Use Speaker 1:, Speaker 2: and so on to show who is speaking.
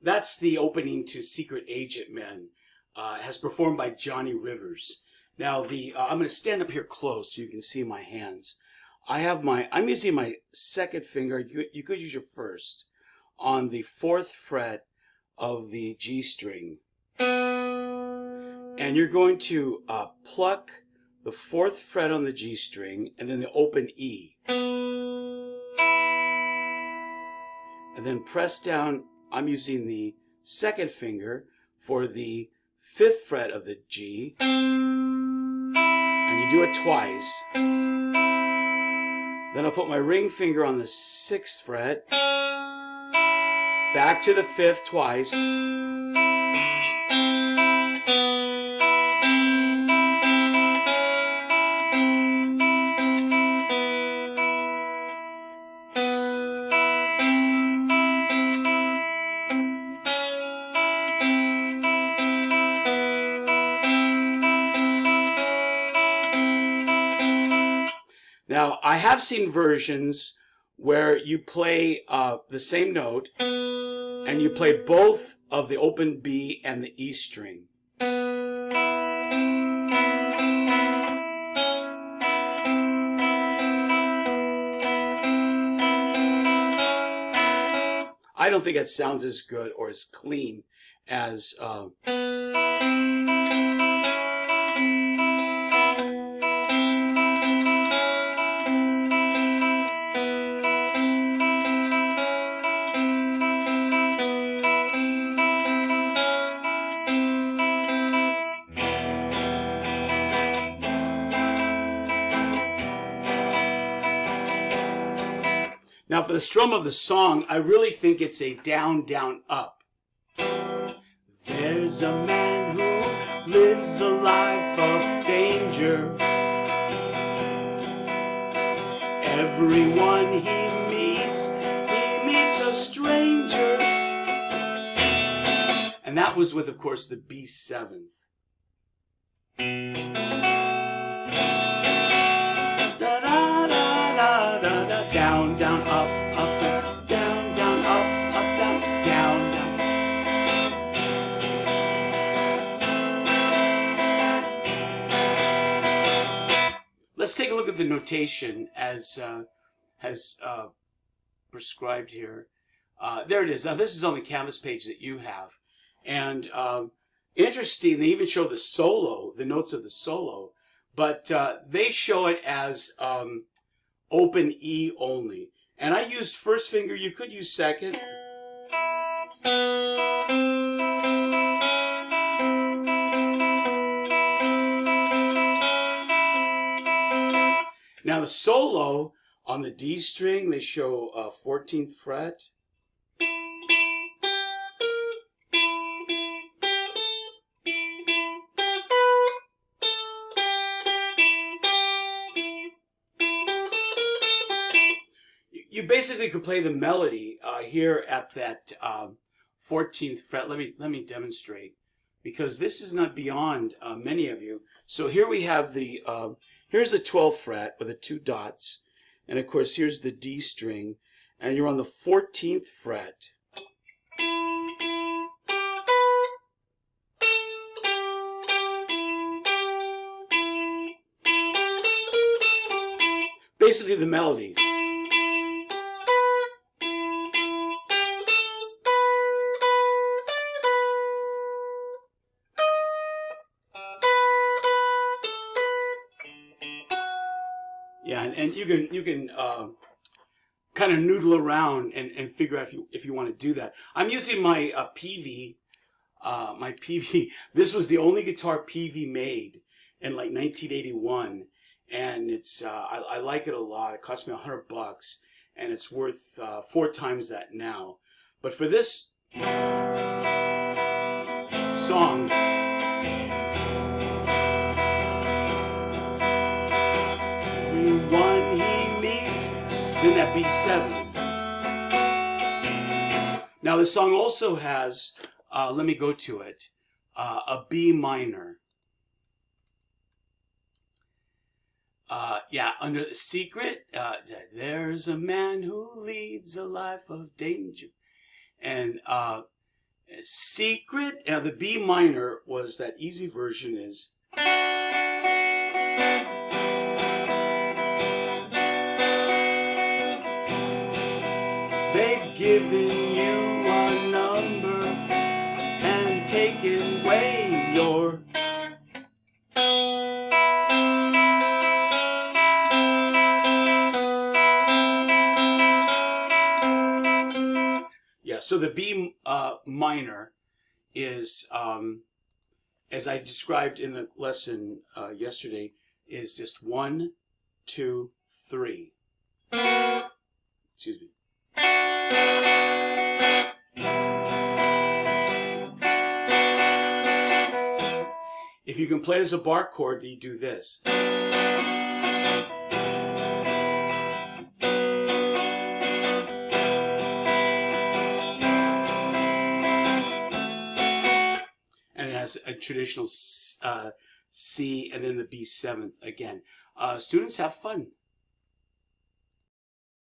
Speaker 1: That's the opening to Secret Agent Men, as performed by Johnny Rivers. Now, I'm going to stand up here close so you can see my hands. I'm using my second finger. You could use your first on the 4th fret of the G string. And you're going to pluck the 4th fret on the G string and then the open E. And then press down. I'm using the second finger for the 5th fret of the G. And you do it twice. Then I'll put my ring finger on the 6th fret. Back to the 5th twice. Now, I have seen versions where you play the same note and you play both of the open B and the E string. I don't think it sounds as good or as clean as Now, for the strum of the song, I really think it's a down, down, up. There's a man who lives a life of danger. Everyone he meets a stranger. And that was with, of course, the B7th. Down, down, up, up, down, down, up, down, down, down. Let's take a look at the notation as prescribed here. There it is. Now, this is on the Canvas page that you have. And interesting, they even show the solo, the notes of the solo, but they show it as open E only. And I used first finger. You could use second. Now the solo on the D string, they show 14th fret. You basically could play the melody here at that 14th fret. Let me demonstrate, because this is not beyond many of you. So here we have the here's the 12th fret with the 2 dots, and of course here's the D string, and you're on the 14th fret. Basically the melody. Yeah, and you can kind of noodle around and figure out if you want to do that. I'm using my PV. My PV. This was the only guitar PV made in like 1981, and it's I like it a lot. It cost me $100, and it's worth 4 times that now. But for this song, everyone he meets, then that B7. Now the song also has, let me go to it, a B minor. Yeah, under the secret, there's a man who leads a life of danger. And Secret. Now the B minor was that easy version is. They've given you a number and taken away your. Yeah, so the B minor is, as I described in the lesson yesterday, is just 1, 2, 3. Excuse me. If you can play it as a bar chord, you do this. And it has a traditional C and then the B7th again. Students, have fun.